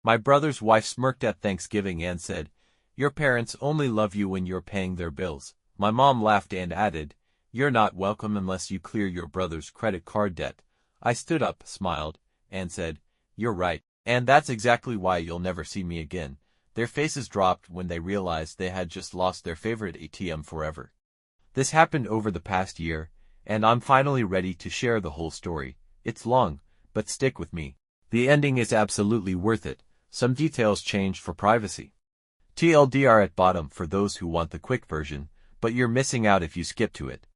My brother's wife smirked at Thanksgiving and said, "Your parents only love you when you're paying their bills." My mom laughed and added, "You're not welcome unless you clear your brother's credit card debt." I stood up, smiled, and said, "You're right. And that's exactly why you'll never see me again." Their faces dropped when they realized they had just lost their favorite ATM forever. This happened over the past year, and I'm finally ready to share the whole story. It's long, but stick with me. The ending is absolutely worth it. Some details changed for privacy. TLDR at bottom for those who want the quick version, but you're missing out if you skip to it.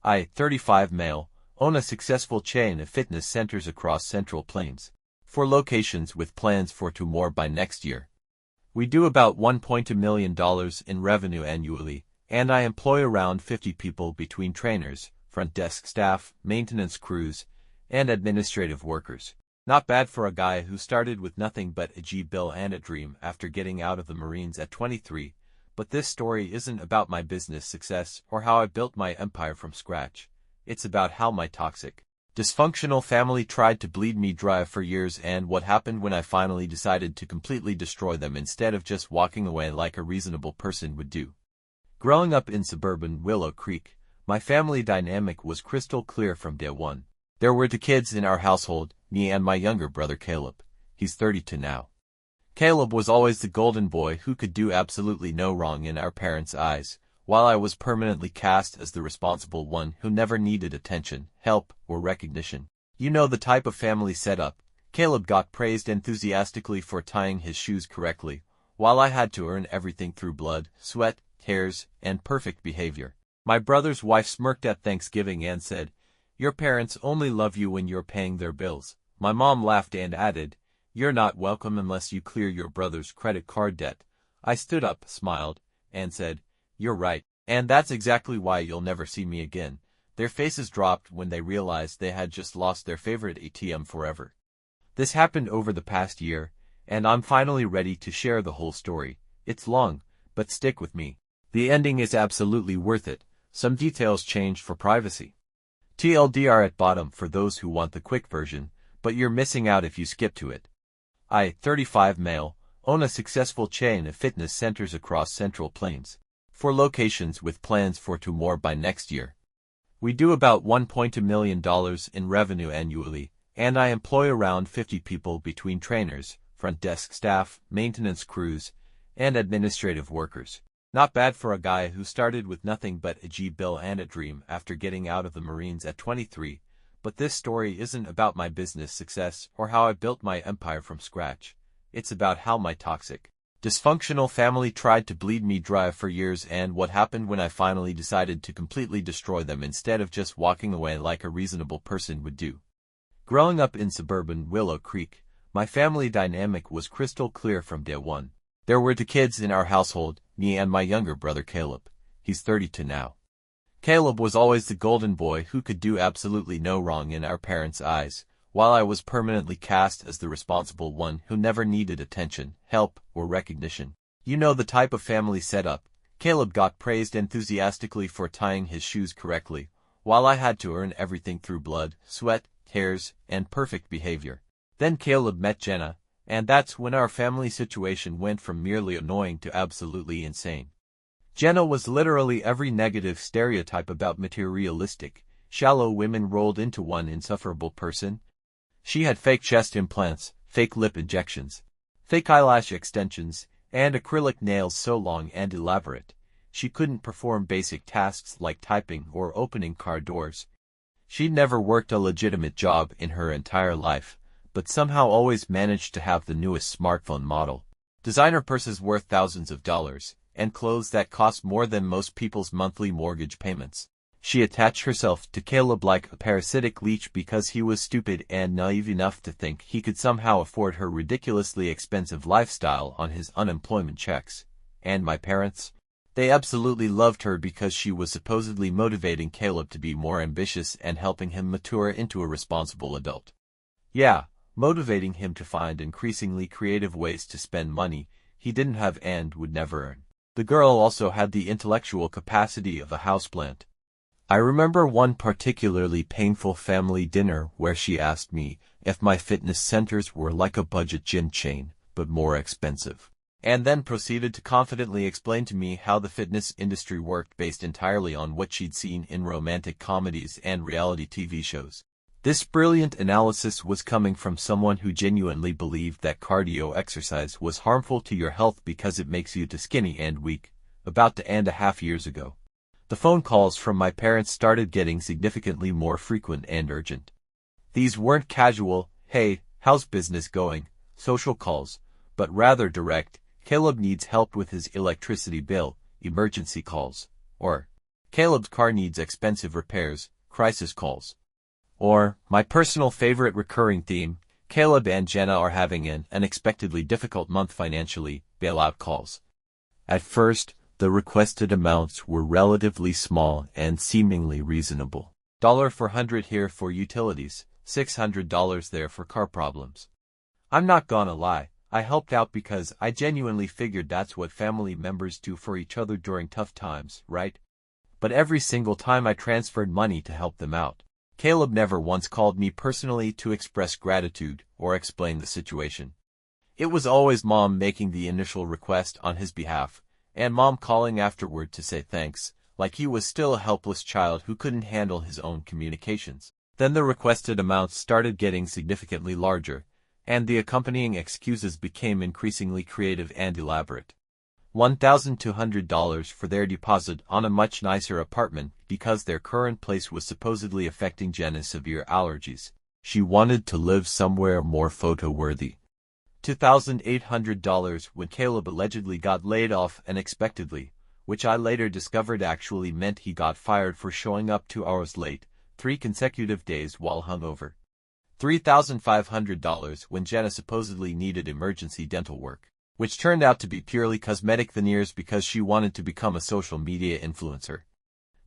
I, 35 male, own a successful chain of fitness centers across Central Plains. 4 locations with plans for 2 more by next year. We do about $1.2 million in revenue annually, and I employ around 50 people between trainers, front desk staff, maintenance crews, and administrative workers. Not bad for a guy who started with nothing but a G-bill and a dream after getting out of the Marines at 23, but this story isn't about my business success or how I built my empire from scratch. It's about how my toxic, dysfunctional family tried to bleed me dry for years and what happened when I finally decided to completely destroy them instead of just walking away like a reasonable person would do. Growing up in suburban Willow Creek, my family dynamic was crystal clear from day one. There were 2 kids in our household, me and my younger brother Caleb. He's 32 now. Caleb was always the golden boy who could do absolutely no wrong in our parents' eyes, while I was permanently cast as the responsible one who never needed attention, help, or recognition. You know the type of family setup. Caleb got praised enthusiastically for tying his shoes correctly, while I had to earn everything through blood, sweat, tears, and perfect behavior. My brother's wife smirked at Thanksgiving and said, "Your parents only love you when you're paying their bills." My mom laughed and added, "You're not welcome unless you clear your brother's credit card debt." I stood up, smiled, and said, "You're right. And that's exactly why you'll never see me again." Their faces dropped when they realized they had just lost their favorite ATM forever. This happened over the past year, and I'm finally ready to share the whole story. It's long, but stick with me. The ending is absolutely worth it. Some details changed for privacy. TLDR at bottom for those who want the quick version, but you're missing out if you skip to it. I, 35 male, own a successful chain of fitness centers across Central Plains. 4 locations with plans for 2 more by next year. We do about $1.2 million in revenue annually, and I employ around 50 people between trainers, front desk staff, maintenance crews, and administrative workers. Not bad for a guy who started with nothing but a G-bill and a dream after getting out of the Marines at 23, but this story isn't about my business success or how I built my empire from scratch. It's about how my toxic, dysfunctional family tried to bleed me dry for years and what happened when I finally decided to completely destroy them instead of just walking away like a reasonable person would do. Growing up in suburban Willow Creek, my family dynamic was crystal clear from day one. There were 2 kids in our household, me and my younger brother Caleb. He's 32 now. Caleb was always the golden boy who could do absolutely no wrong in our parents' eyes, while I was permanently cast as the responsible one who never needed attention, help, or recognition. You know the type of family setup. Caleb got praised enthusiastically for tying his shoes correctly, while I had to earn everything through blood, sweat, tears, and perfect behavior. Then Caleb met Jenna, and that's when our family situation went from merely annoying to absolutely insane. Jenna was literally every negative stereotype about materialistic, shallow women rolled into one insufferable person. She had fake chest implants, fake lip injections, fake eyelash extensions, and acrylic nails so long and elaborate, she couldn't perform basic tasks like typing or opening car doors. She'd never worked a legitimate job in her entire life, but somehow always managed to have the newest smartphone model, designer purses worth thousands of dollars, and clothes that cost more than most people's monthly mortgage payments. She attached herself to Caleb like a parasitic leech because he was stupid and naive enough to think he could somehow afford her ridiculously expensive lifestyle on his unemployment checks. And my parents? They absolutely loved her because she was supposedly motivating Caleb to be more ambitious and helping him mature into a responsible adult. Yeah, motivating him to find increasingly creative ways to spend money he didn't have and would never earn. The girl also had the intellectual capacity of a houseplant. I remember one particularly painful family dinner where she asked me if my fitness centers were like a budget gym chain, but more expensive. And then proceeded to confidently explain to me how the fitness industry worked based entirely on what she'd seen in romantic comedies and reality TV shows. This brilliant analysis was coming from someone who genuinely believed that cardio exercise was harmful to your health because it makes you too skinny and weak, about 2.5 years ago. The phone calls from my parents started getting significantly more frequent and urgent. These weren't casual, "Hey, how's business going?" social calls, but rather direct, "Caleb needs help with his electricity bill," emergency calls, or "Caleb's car needs expensive repairs," crisis calls. Or, my personal favorite recurring theme, "Caleb and Jenna are having an unexpectedly difficult month financially," bailout calls. At first, the requested amounts were relatively small and seemingly reasonable. $400 here for utilities, $600 there for car problems. I'm not gonna lie, I helped out because I genuinely figured that's what family members do for each other during tough times, right? But every single time I transferred money to help them out, Caleb never once called me personally to express gratitude or explain the situation. It was always Mom making the initial request on his behalf, and Mom calling afterward to say thanks, like he was still a helpless child who couldn't handle his own communications. Then the requested amounts started getting significantly larger, and the accompanying excuses became increasingly creative and elaborate. $1,200 for their deposit on a much nicer apartment because their current place was supposedly affecting Jenna's severe allergies. She wanted to live somewhere more photo-worthy. $2,800 when Caleb allegedly got laid off unexpectedly, which I later discovered actually meant he got fired for showing up 2 hours late, 3 consecutive days while hungover. $3,500 when Jenna supposedly needed emergency dental work, which turned out to be purely cosmetic veneers because she wanted to become a social media influencer.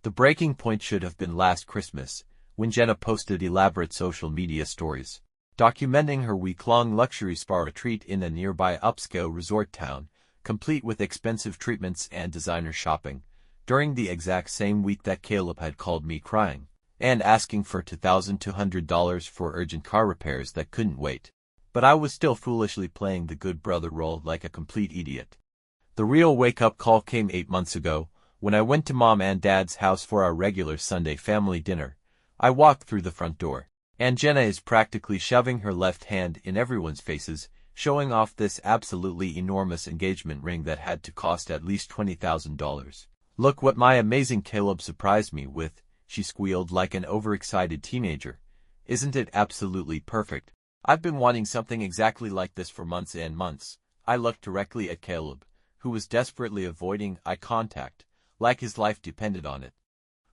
The breaking point should have been last Christmas, when Jenna posted elaborate social media stories, documenting her week-long luxury spa retreat in a nearby upscale resort town, complete with expensive treatments and designer shopping, during the exact same week that Caleb had called me crying, and asking for $2,200 for urgent car repairs that couldn't wait. But I was still foolishly playing the good brother role like a complete idiot. The real wake-up call came 8 months ago, when I went to Mom and Dad's house for our regular Sunday family dinner. I walked through the front door, and Jenna is practically shoving her left hand in everyone's faces, showing off this absolutely enormous engagement ring that had to cost at least $20,000. "Look what my amazing Caleb surprised me with," she squealed like an overexcited teenager. "Isn't it absolutely perfect? I've been wanting something exactly like this for months and months." I looked directly at Caleb, who was desperately avoiding eye contact, like his life depended on it.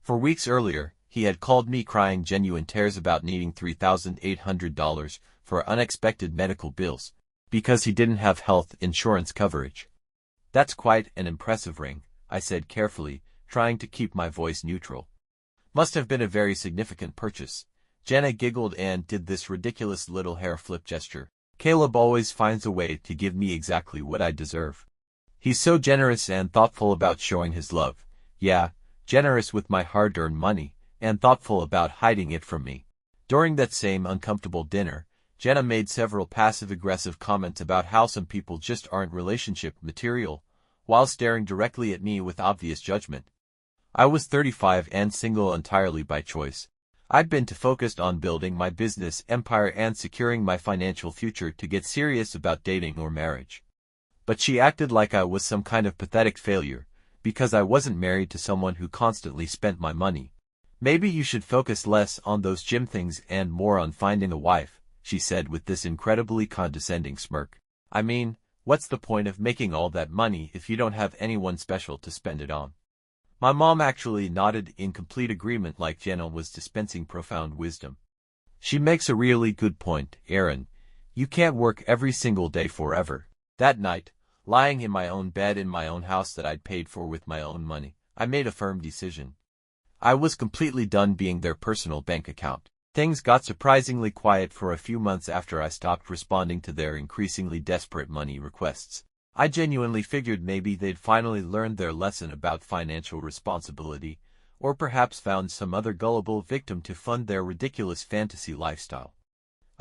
For weeks earlier, he had called me crying genuine tears about needing $3,800 for unexpected medical bills, because he didn't have health insurance coverage. "That's quite an impressive ring," I said carefully, trying to keep my voice neutral. "Must have been a very significant purchase." Jenna giggled and did this ridiculous little hair flip gesture. "Caleb always finds a way to give me exactly what I deserve. He's so generous and thoughtful about showing his love. Yeah, generous with my hard-earned money, and thoughtful about hiding it from me." During that same uncomfortable dinner, Jenna made several passive-aggressive comments about how some people just aren't relationship material, while staring directly at me with obvious judgment. I was 35 and single entirely by choice. I'd been too focused on building my business empire and securing my financial future to get serious about dating or marriage. But she acted like I was some kind of pathetic failure, because I wasn't married to someone who constantly spent my money. "Maybe you should focus less on those gym things and more on finding a wife," she said with this incredibly condescending smirk. "I mean, what's the point of making all that money if you don't have anyone special to spend it on?" My mom actually nodded in complete agreement like Jenna was dispensing profound wisdom. "She makes a really good point, Aaron. You can't work every single day forever." That night, lying in my own bed in my own house that I'd paid for with my own money, I made a firm decision. I was completely done being their personal bank account. Things got surprisingly quiet for a few months after I stopped responding to their increasingly desperate money requests. I genuinely figured maybe they'd finally learned their lesson about financial responsibility, or perhaps found some other gullible victim to fund their ridiculous fantasy lifestyle.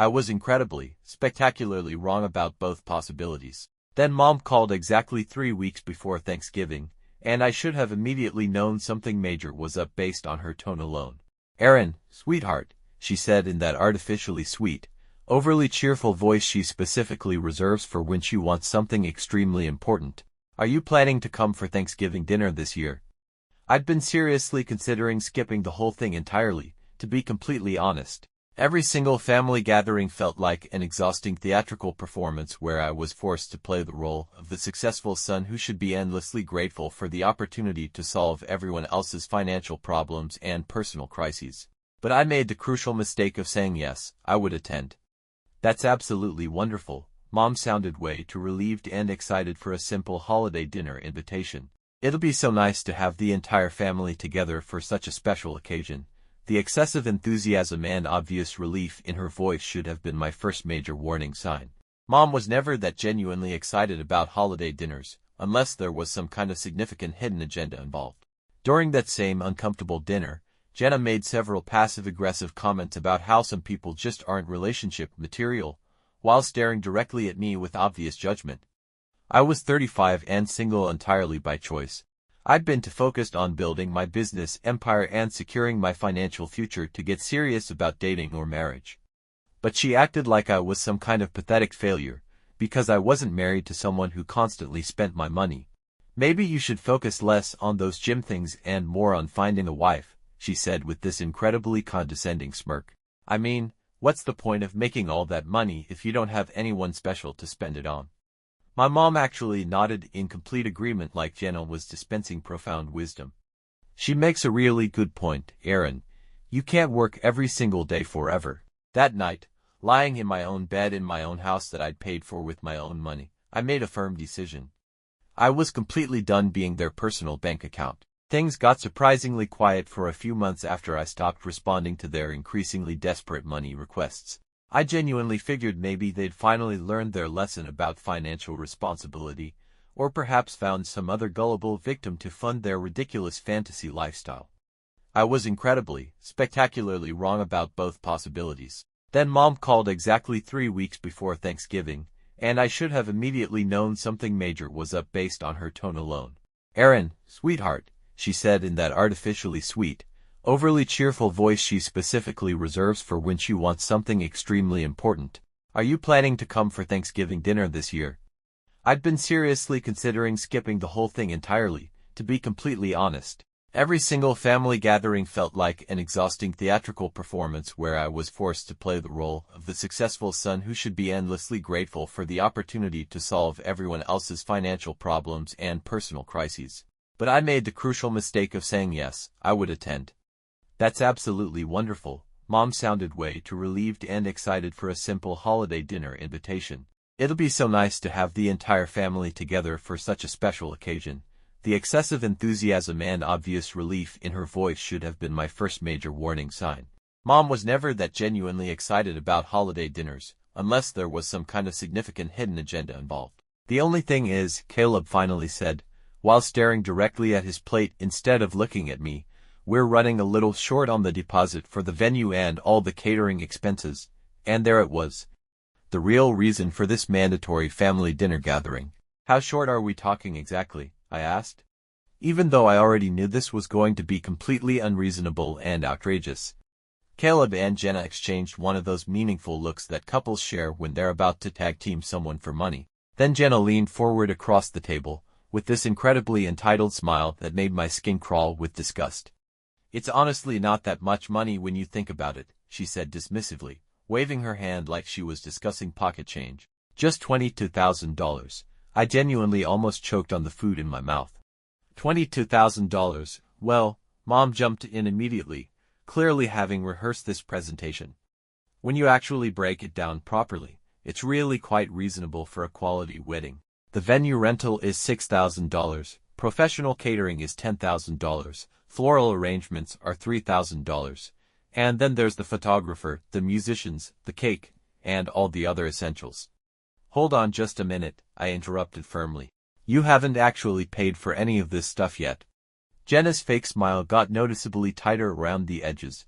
I was incredibly, spectacularly wrong about both possibilities. Then Mom called exactly 3 weeks before Thanksgiving, and I should have immediately known something major was up based on her tone alone. "Erin, sweetheart," she said in that artificially sweet, overly cheerful voice she specifically reserves for when she wants something extremely important. "Are you planning to come for Thanksgiving dinner this year?" I'd been seriously considering skipping the whole thing entirely, to be completely honest. Every single family gathering felt like an exhausting theatrical performance where I was forced to play the role of the successful son who should be endlessly grateful for the opportunity to solve everyone else's financial problems and personal crises. But I made the crucial mistake of saying yes, I would attend. "That's absolutely wonderful." Mom sounded way too relieved and excited for a simple holiday dinner invitation. "It'll be so nice to have the entire family together for such a special occasion." The excessive enthusiasm and obvious relief in her voice should have been my first major warning sign. Mom was never that genuinely excited about holiday dinners, unless there was some kind of significant hidden agenda involved. During that same uncomfortable dinner, Jenna made several passive-aggressive comments about how some people just aren't relationship material, while staring directly at me with obvious judgment. I was 35 and single entirely by choice. I'd been too focused on building my business empire and securing my financial future to get serious about dating or marriage. But she acted like I was some kind of pathetic failure, because I wasn't married to someone who constantly spent my money. "Maybe you should focus less on those gym things and more on finding a wife," she said with this incredibly condescending smirk. "I mean, what's the point of making all that money if you don't have anyone special to spend it on?" My mom actually nodded in complete agreement like Jenna was dispensing profound wisdom. "She makes a really good point, Erin. You can't work every single day forever." That night, lying in my own bed in my own house that I'd paid for with my own money, I made a firm decision. I was completely done being their personal bank account. Things got surprisingly quiet for a few months after I stopped responding to their increasingly desperate money requests. I genuinely figured maybe they'd finally learned their lesson about financial responsibility, or perhaps found some other gullible victim to fund their ridiculous fantasy lifestyle. I was incredibly, spectacularly wrong about both possibilities. Then Mom called exactly 3 weeks before Thanksgiving, and I should have immediately known something major was up based on her tone alone. "Erin, sweetheart," she said in that artificially sweet, overly cheerful voice she specifically reserves for when she wants something extremely important. "Are you planning to come for Thanksgiving dinner this year?" I'd been seriously considering skipping the whole thing entirely, to be completely honest. Every single family gathering felt like an exhausting theatrical performance where I was forced to play the role of the successful son who should be endlessly grateful for the opportunity to solve everyone else's financial problems and personal crises. But I made the crucial mistake of saying yes, I would attend. "That's absolutely wonderful." Mom sounded way too relieved and excited for a simple holiday dinner invitation. "It'll be so nice to have the entire family together for such a special occasion." The excessive enthusiasm and obvious relief in her voice should have been my first major warning sign. Mom was never that genuinely excited about holiday dinners, unless there was some kind of significant hidden agenda involved. "The only thing is," Caleb finally said, while staring directly at his plate instead of looking at me, "we're running a little short on the deposit for the venue and all the catering expenses." And there it was. The real reason for this mandatory family dinner gathering. "How short are we talking exactly?" I asked. Even though I already knew this was going to be completely unreasonable and outrageous. Caleb and Jenna exchanged one of those meaningful looks that couples share when they're about to tag team someone for money. Then Jenna leaned forward across the table, with this incredibly entitled smile that made my skin crawl with disgust. "It's honestly not that much money when you think about it," she said dismissively, waving her hand like she was discussing pocket change. "Just $22,000. I genuinely almost choked on the food in my mouth. $22,000. Well, Mom jumped in immediately, clearly having rehearsed this presentation. "When you actually break it down properly, it's really quite reasonable for a quality wedding. The venue rental is $6,000, professional catering is $10,000, floral arrangements are $3,000, and then there's the photographer, the musicians, the cake, and all the other essentials." "Hold on just a minute," I interrupted firmly. "You haven't actually paid for any of this stuff yet." Jenna's fake smile got noticeably tighter around the edges.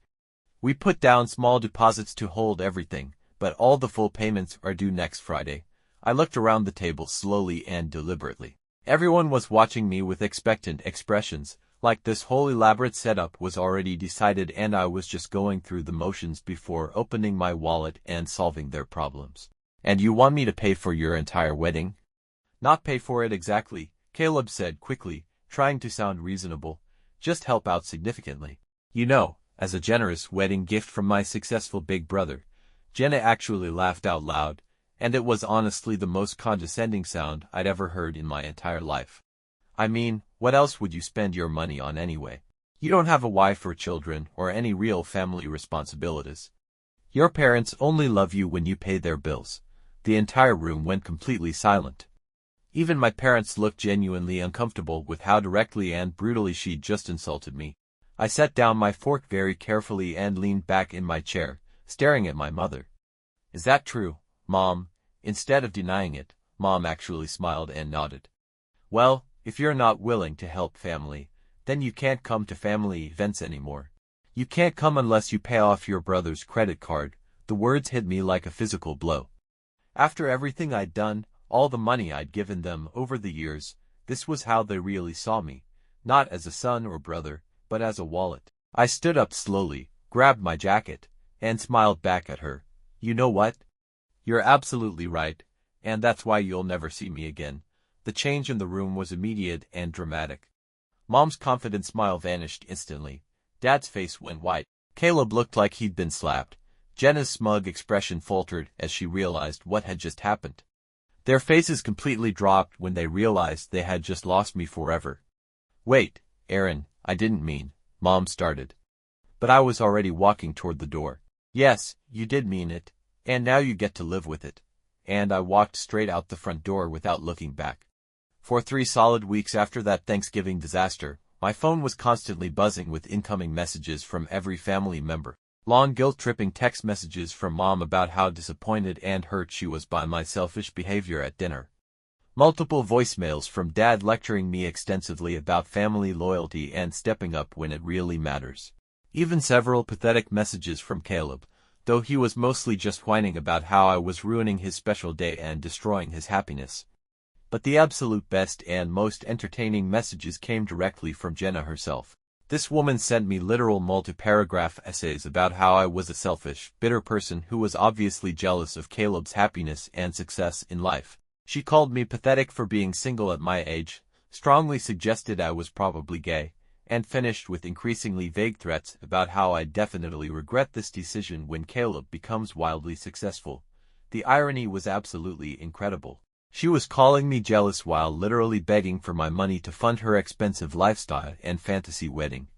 "We put down small deposits to hold everything, but all the full payments are due next Friday. I looked around the table slowly and deliberately. Everyone was watching me with expectant expressions, like this whole elaborate setup was already decided and I was just going through the motions before opening my wallet and solving their problems. "And you want me to pay for your entire wedding?" "Not pay for it exactly," Caleb said quickly, trying to sound reasonable. "Just help out significantly. You know, as a generous wedding gift from my successful big brother." Jenna actually laughed out loud, and it was honestly the most condescending sound I'd ever heard in my entire life. "I mean, what else would you spend your money on anyway? You don't have a wife or children or any real family responsibilities. Your parents only love you when you pay their bills." The entire room went completely silent. Even my parents looked genuinely uncomfortable with how directly and brutally she'd just insulted me. I set down my fork very carefully and leaned back in my chair, staring at my mother. "Is that true, Mom?" Instead of denying it, Mom actually smiled and nodded. "Well, if you're not willing to help family, then you can't come to family events anymore. You can't come unless you pay off your brother's credit card." The words hit me like a physical blow. After everything I'd done, all the money I'd given them over the years, this was how they really saw me, not as a son or brother, but as a wallet. I stood up slowly, grabbed my jacket, and smiled back at her. "You know what? You're absolutely right, and that's why you'll never see me again." The change in the room was immediate and dramatic. Mom's confident smile vanished instantly. Dad's face went white. Caleb looked like he'd been slapped. Jenna's smug expression faltered as she realized what had just happened. Their faces completely dropped when they realized they had just lost me forever. "Wait, Aaron, I didn't mean," Mom started. But I was already walking toward the door. "Yes, you did mean it, and now you get to live with it." And I walked straight out the front door without looking back. For 3 solid weeks after that Thanksgiving disaster, my phone was constantly buzzing with incoming messages from every family member. Long guilt-tripping text messages from Mom about how disappointed and hurt she was by my selfish behavior at dinner. Multiple voicemails from Dad lecturing me extensively about family loyalty and stepping up when it really matters. Even several pathetic messages from Caleb, though he was mostly just whining about how I was ruining his special day and destroying his happiness. But the absolute best and most entertaining messages came directly from Jenna herself. This woman sent me literal multi-paragraph essays about how I was a selfish, bitter person who was obviously jealous of Caleb's happiness and success in life. She called me pathetic for being single at my age, strongly suggested I was probably gay, and finished with increasingly vague threats about how I'd definitely regret this decision when Caleb becomes wildly successful. The irony was absolutely incredible. She was calling me jealous while literally begging for my money to fund her expensive lifestyle and fantasy wedding.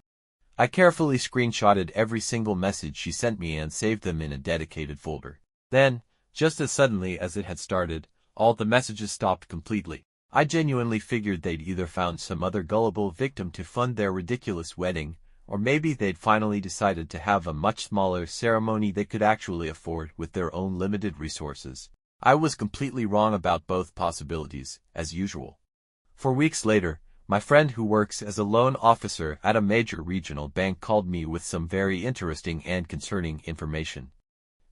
I carefully screenshotted every single message she sent me and saved them in a dedicated folder. Then, just as suddenly as it had started, all the messages stopped completely. I genuinely figured they'd either found some other gullible victim to fund their ridiculous wedding, or maybe they'd finally decided to have a much smaller ceremony they could actually afford with their own limited resources. I was completely wrong about both possibilities, as usual. For weeks later, my friend who works as a loan officer at a major regional bank called me with some very interesting and concerning information.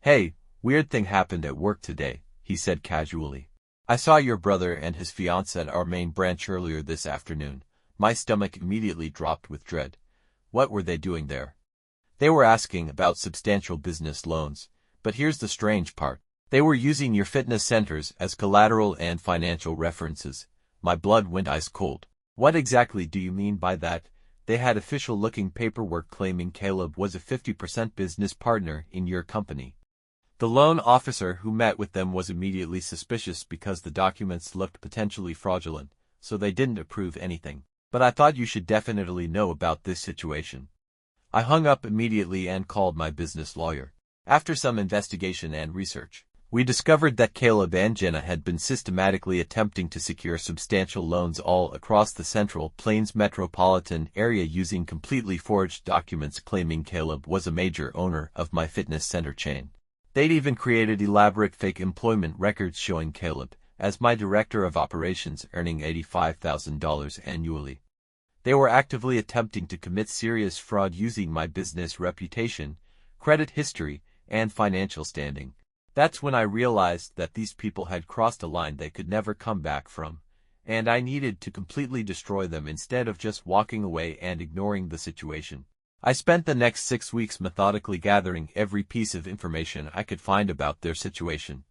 "Hey, weird thing happened at work today," he said casually. "I saw your brother and his fiancée at our main branch earlier this afternoon." My stomach immediately dropped with dread. What were they doing there? They were asking about substantial business loans, but here's the strange part. They were using your fitness centers as collateral and financial references. My blood went ice cold. "What exactly do you mean by that?" They had official-looking paperwork claiming Caleb was a 50% business partner in your company. The loan officer who met with them was immediately suspicious because the documents looked potentially fraudulent, so they didn't approve anything. "But I thought you should definitely know about this situation." I hung up immediately and called my business lawyer. After some investigation and research, we discovered that Caleb and Jenna had been systematically attempting to secure substantial loans all across the Central Plains metropolitan area using completely forged documents claiming Caleb was a major owner of my fitness center chain. They'd even created elaborate fake employment records showing Caleb as my director of operations earning $85,000 annually. They were actively attempting to commit serious fraud using my business reputation, credit history, and financial standing. That's when I realized that these people had crossed a line they could never come back from, and I needed to completely destroy them instead of just walking away and ignoring the situation. I spent the next 6 weeks methodically gathering every piece of information I could find about their situation.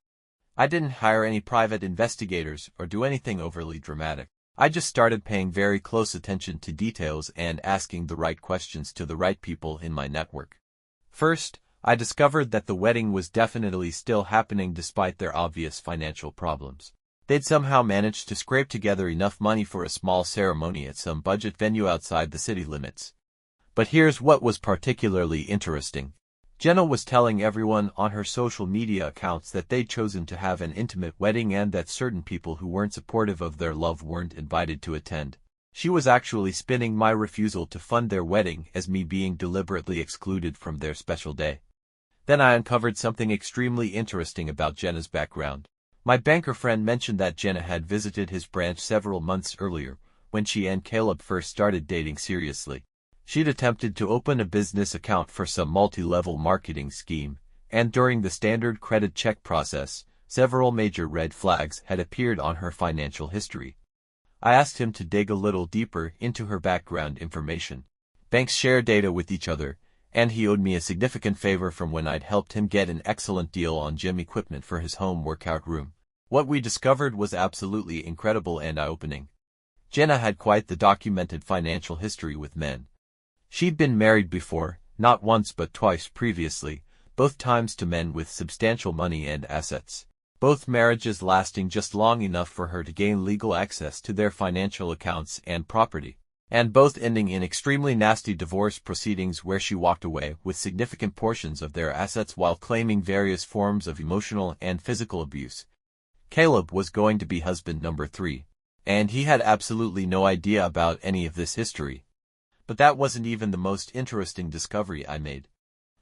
I didn't hire any private investigators or do anything overly dramatic. I just started paying very close attention to details and asking the right questions to the right people in my network. First, I discovered that the wedding was definitely still happening despite their obvious financial problems. They'd somehow managed to scrape together enough money for a small ceremony at some budget venue outside the city limits. But here's what was particularly interesting. Jenna was telling everyone on her social media accounts that they'd chosen to have an intimate wedding and that certain people who weren't supportive of their love weren't invited to attend. She was actually spinning my refusal to fund their wedding as me being deliberately excluded from their special day. Then I uncovered something extremely interesting about Jenna's background. My banker friend mentioned that Jenna had visited his branch several months earlier, when she and Caleb first started dating seriously. She'd attempted to open a business account for some multi-level marketing scheme, and during the standard credit check process, several major red flags had appeared on her financial history. I asked him to dig a little deeper into her background information. Banks share data with each other, and he owed me a significant favor from when I'd helped him get an excellent deal on gym equipment for his home workout room. What we discovered was absolutely incredible and eye-opening. Jenna had quite the documented financial history with men. She'd been married before, not once but twice previously, both times to men with substantial money and assets. Both marriages lasting just long enough for her to gain legal access to their financial accounts and property, and both ending in extremely nasty divorce proceedings where she walked away with significant portions of their assets while claiming various forms of emotional and physical abuse. Caleb was going to be husband number 3, and he had absolutely no idea about any of this history. But that wasn't even the most interesting discovery I made.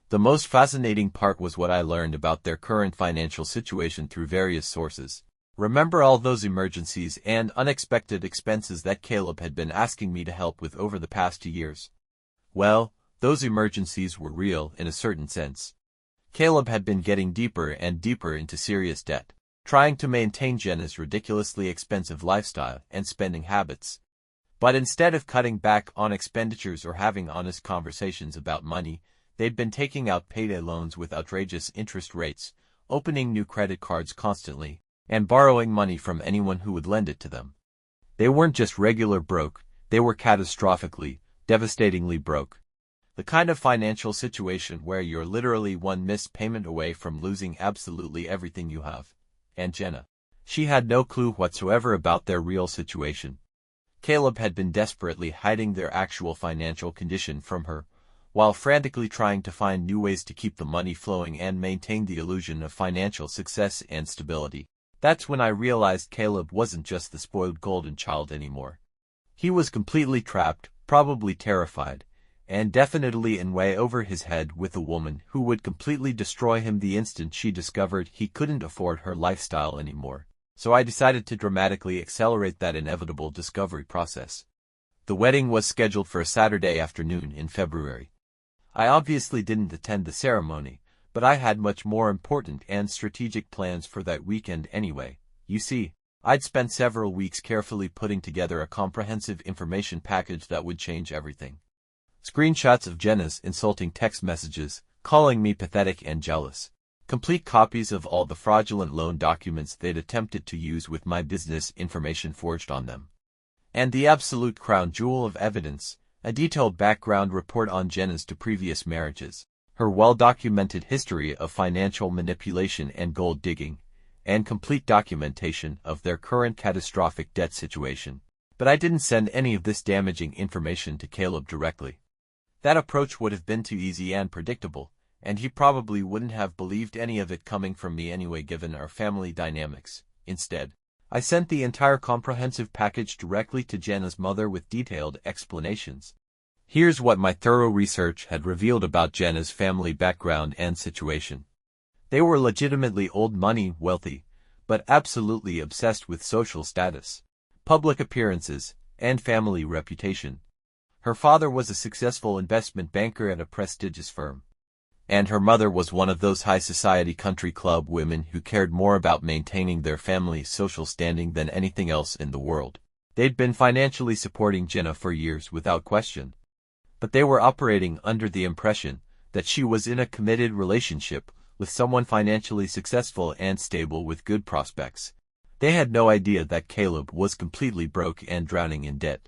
The most fascinating part was what I learned about their current financial situation through various sources. Remember all those emergencies and unexpected expenses that Caleb had been asking me to help with over the past 2 years? Well, those emergencies were real in a certain sense. Caleb had been getting deeper and deeper into serious debt, trying to maintain Jenna's ridiculously expensive lifestyle and spending habits. But instead of cutting back on expenditures or having honest conversations about money, they'd been taking out payday loans with outrageous interest rates, opening new credit cards constantly, and borrowing money from anyone who would lend it to them. They weren't just regular broke, they were catastrophically, devastatingly broke. The kind of financial situation where you're literally one missed payment away from losing absolutely everything you have. And Jenna, she had no clue whatsoever about their real situation. Caleb had been desperately hiding their actual financial condition from her, while frantically trying to find new ways to keep the money flowing and maintain the illusion of financial success and stability. That's when I realized Caleb wasn't just the spoiled golden child anymore. He was completely trapped, probably terrified, and definitely in way over his head with a woman who would completely destroy him the instant she discovered he couldn't afford her lifestyle anymore. So I decided to dramatically accelerate that inevitable discovery process. The wedding was scheduled for a Saturday afternoon in February. I obviously didn't attend the ceremony, but I had much more important and strategic plans for that weekend anyway. You see, I'd spent several weeks carefully putting together a comprehensive information package that would change everything. Screenshots of Jenna's insulting text messages, calling me pathetic and jealous. Complete copies of all the fraudulent loan documents they'd attempted to use with my business information forged on them. And the absolute crown jewel of evidence, a detailed background report on Jenna's 2 previous marriages, her well-documented history of financial manipulation and gold digging, and complete documentation of their current catastrophic debt situation. But I didn't send any of this damaging information to Caleb directly. That approach would have been too easy and predictable, and he probably wouldn't have believed any of it coming from me anyway given our family dynamics. Instead, I sent the entire comprehensive package directly to Jenna's mother with detailed explanations. Here's what my thorough research had revealed about Jenna's family background and situation. They were legitimately old money wealthy, but absolutely obsessed with social status, public appearances, and family reputation. Her father was a successful investment banker at a prestigious firm. And her mother was one of those high-society country club women who cared more about maintaining their family's social standing than anything else in the world. They'd been financially supporting Jenna for years without question. But they were operating under the impression that she was in a committed relationship with someone financially successful and stable with good prospects. They had no idea that Caleb was completely broke and drowning in debt.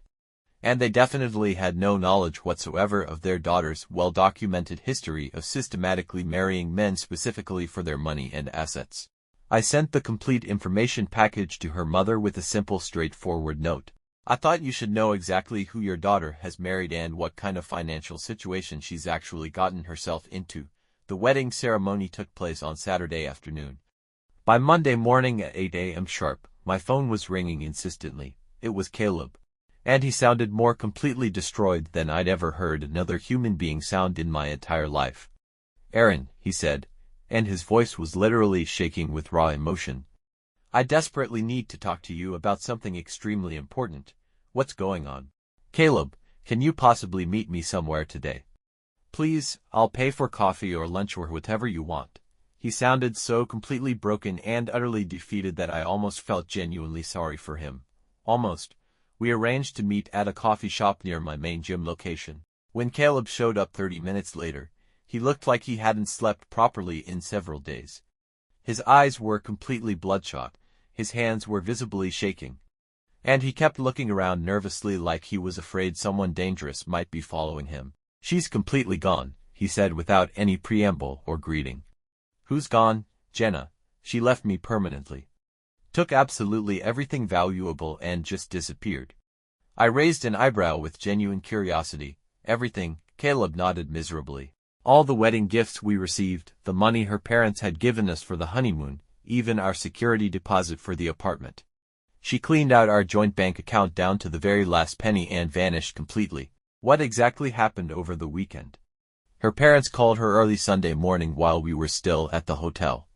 And they definitely had no knowledge whatsoever of their daughter's well-documented history of systematically marrying men specifically for their money and assets. I sent the complete information package to her mother with a simple, straightforward note. I thought you should know exactly who your daughter has married and what kind of financial situation she's actually gotten herself into. The wedding ceremony took place on Saturday afternoon. By Monday morning at 8 a.m. sharp, my phone was ringing insistently. It was Caleb. And he sounded more completely destroyed than I'd ever heard another human being sound in my entire life. "Aaron," he said, and his voice was literally shaking with raw emotion. "I desperately need to talk to you about something extremely important. What's going on? Caleb, can you possibly meet me somewhere today? Please, I'll pay for coffee or lunch or whatever you want." He sounded so completely broken and utterly defeated that I almost felt genuinely sorry for him. Almost. We arranged to meet at a coffee shop near my main gym location. When Caleb showed up 30 minutes later, he looked like he hadn't slept properly in several days. His eyes were completely bloodshot, his hands were visibly shaking. And he kept looking around nervously like he was afraid someone dangerous might be following him. "She's completely gone," he said without any preamble or greeting. "Who's gone?" "Jenna. She left me permanently. Took absolutely everything valuable and just disappeared." I raised an eyebrow with genuine curiosity. "Everything?" Caleb nodded miserably. "All the wedding gifts we received, the money her parents had given us for the honeymoon, even our security deposit for the apartment. She cleaned out our joint bank account down to the very last penny and vanished completely." "What exactly happened over the weekend?" "Her parents called her early Sunday morning while we were still at the hotel.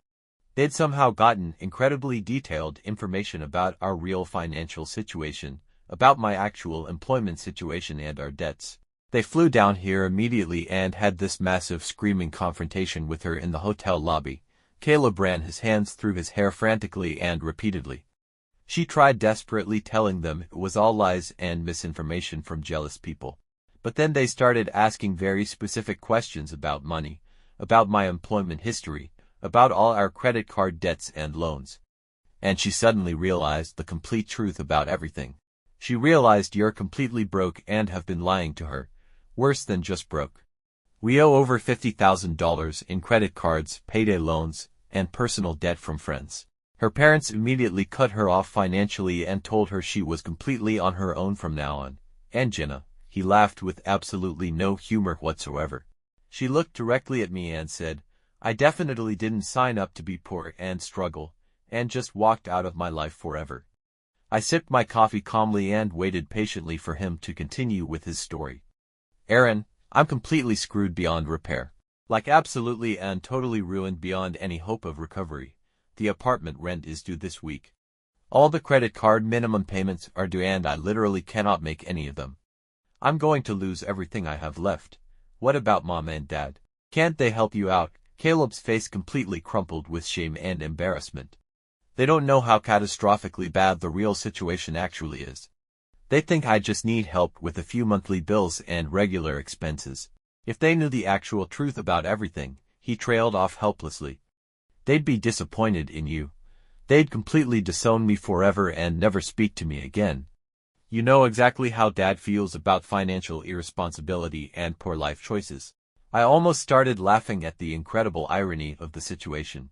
They'd somehow gotten incredibly detailed information about our real financial situation, about my actual employment situation and our debts. They flew down here immediately and had this massive screaming confrontation with her in the hotel lobby." Caleb ran his hands through his hair frantically and repeatedly. "She tried desperately telling them it was all lies and misinformation from jealous people. But then they started asking very specific questions about money, about my employment history, about all our credit card debts and loans. And she suddenly realized the complete truth about everything. She realized you're completely broke and have been lying to her. Worse than just broke. We owe over $50,000 in credit cards, payday loans, and personal debt from friends. Her parents immediately cut her off financially and told her she was completely on her own from now on. And Jenna," he laughed with absolutely no humor whatsoever. "She looked directly at me and said, 'I definitely didn't sign up to be poor and struggle,' and just walked out of my life forever." I sipped my coffee calmly and waited patiently for him to continue with his story. "Aaron, I'm completely screwed beyond repair. Like absolutely and totally ruined beyond any hope of recovery. The apartment rent is due this week. All the credit card minimum payments are due and I literally cannot make any of them. I'm going to lose everything I have left. What about Mom and Dad? Can't they help you out?" Caleb's face completely crumpled with shame and embarrassment. "They don't know how catastrophically bad the real situation actually is. They think I just need help with a few monthly bills and regular expenses. If they knew the actual truth about everything," he trailed off helplessly, "they'd be disappointed in you. They'd completely disown me forever and never speak to me again. You know exactly how Dad feels about financial irresponsibility and poor life choices." I almost started laughing at the incredible irony of the situation.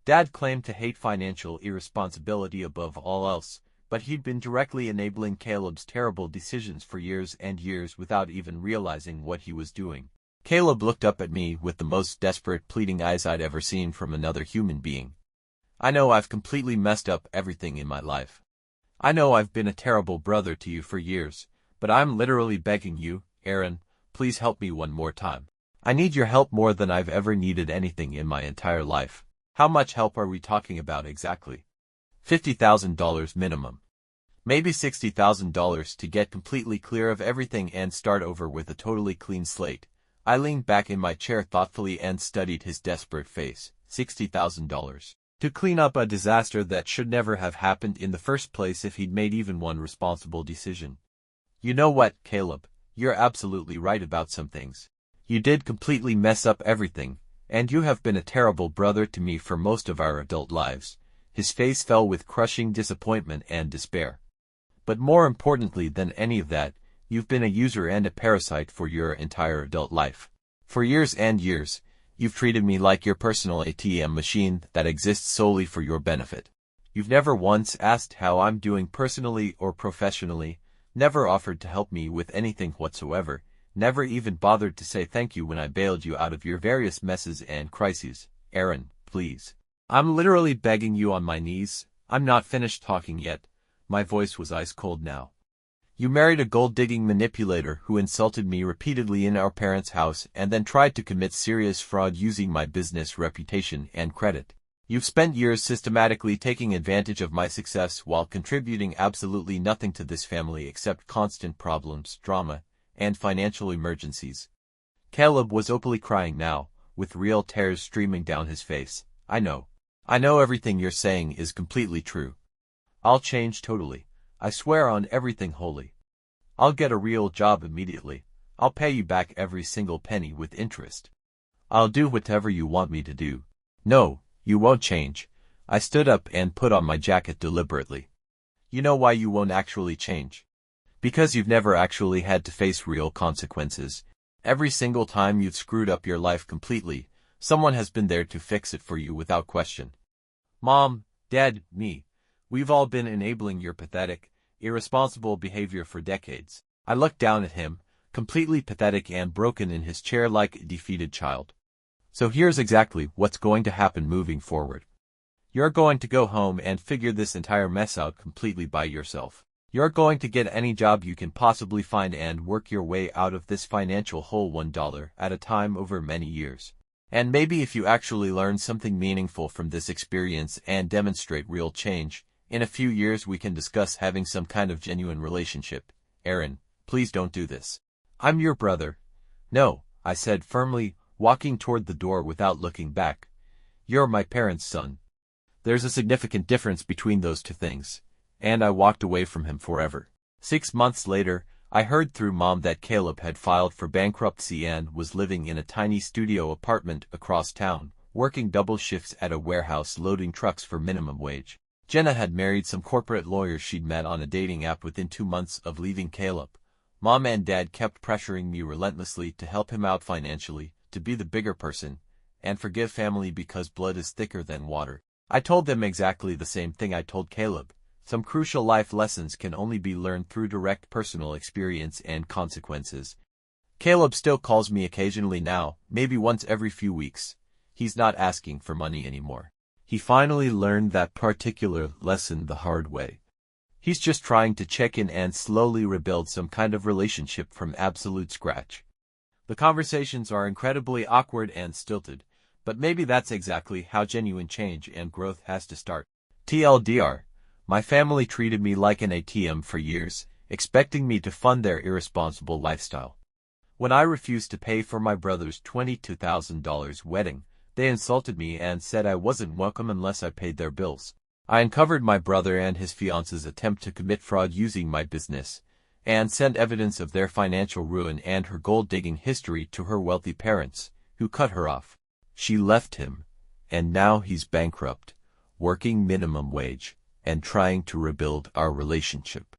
Dad claimed to hate financial irresponsibility above all else, but he'd been directly enabling Caleb's terrible decisions for years and years without even realizing what he was doing. Caleb looked up at me with the most desperate, pleading eyes I'd ever seen from another human being. "I know I've completely messed up everything in my life. I know I've been a terrible brother to you for years, but I'm literally begging you, Aaron, please help me one more time. I need your help more than I've ever needed anything in my entire life." "How much help are we talking about exactly?" $50,000 minimum. Maybe $60,000 to get completely clear of everything and start over with a totally clean slate. I leaned back in my chair thoughtfully and studied his desperate face. $60,000. To clean up a disaster that should never have happened in the first place if he'd made even one responsible decision. You know what, Caleb? You're absolutely right about some things. You did completely mess up everything, and you have been a terrible brother to me for most of our adult lives. His face fell with crushing disappointment and despair. But more importantly than any of that, you've been a user and a parasite for your entire adult life. For years and years, you've treated me like your personal ATM machine that exists solely for your benefit. You've never once asked how I'm doing personally or professionally, never offered to help me with anything whatsoever, never even bothered to say thank you when I bailed you out of your various messes and crises. Aaron, please. I'm literally begging you on my knees. I'm not finished talking yet. My voice was ice cold now. You married a gold-digging manipulator who insulted me repeatedly in our parents' house and then tried to commit serious fraud using my business reputation and credit. You've spent years systematically taking advantage of my success while contributing absolutely nothing to this family except constant problems, drama, and financial emergencies. Caleb was openly crying now, with real tears streaming down his face. I know everything you're saying is completely true. I'll change totally. I swear on everything holy. I'll get a real job immediately. I'll pay you back every single penny with interest. I'll do whatever you want me to do. No, you won't change. I stood up and put on my jacket deliberately. You know why you won't actually change? Because you've never actually had to face real consequences. Every single time you've screwed up your life completely, someone has been there to fix it for you without question. Mom, Dad, me. We've all been enabling your pathetic, irresponsible behavior for decades. I looked down at him, completely pathetic and broken in his chair like a defeated child. So here's exactly what's going to happen moving forward. You're going to go home and figure this entire mess out completely by yourself. You're going to get any job you can possibly find and work your way out of this financial hole $1 at a time over many years. And maybe if you actually learn something meaningful from this experience and demonstrate real change, in a few years we can discuss having some kind of genuine relationship. Aaron, please don't do this. I'm your brother. No, I said firmly, walking toward the door without looking back. You're my parents' son. There's a significant difference between those two things. And I walked away from him forever. 6 months later, I heard through Mom that Caleb had filed for bankruptcy and was living in a tiny studio apartment across town, working double shifts at a warehouse loading trucks for minimum wage. Jenna had married some corporate lawyer she'd met on a dating app within 2 months of leaving Caleb. Mom and Dad kept pressuring me relentlessly to help him out financially, to be the bigger person, and forgive family because blood is thicker than water. I told them exactly the same thing I told Caleb. Some crucial life lessons can only be learned through direct personal experience and consequences. Caleb still calls me occasionally now, maybe once every few weeks. He's not asking for money anymore. He finally learned that particular lesson the hard way. He's just trying to check in and slowly rebuild some kind of relationship from absolute scratch. The conversations are incredibly awkward and stilted, but maybe that's exactly how genuine change and growth has to start. TLDR. My family treated me like an ATM for years, expecting me to fund their irresponsible lifestyle. When I refused to pay for my brother's $22,000 wedding, they insulted me and said I wasn't welcome unless I paid their bills. I uncovered my brother and his fiance's attempt to commit fraud using my business, and sent evidence of their financial ruin and her gold-digging history to her wealthy parents, who cut her off. She left him, and now he's bankrupt, working minimum wage, and trying to rebuild our relationship.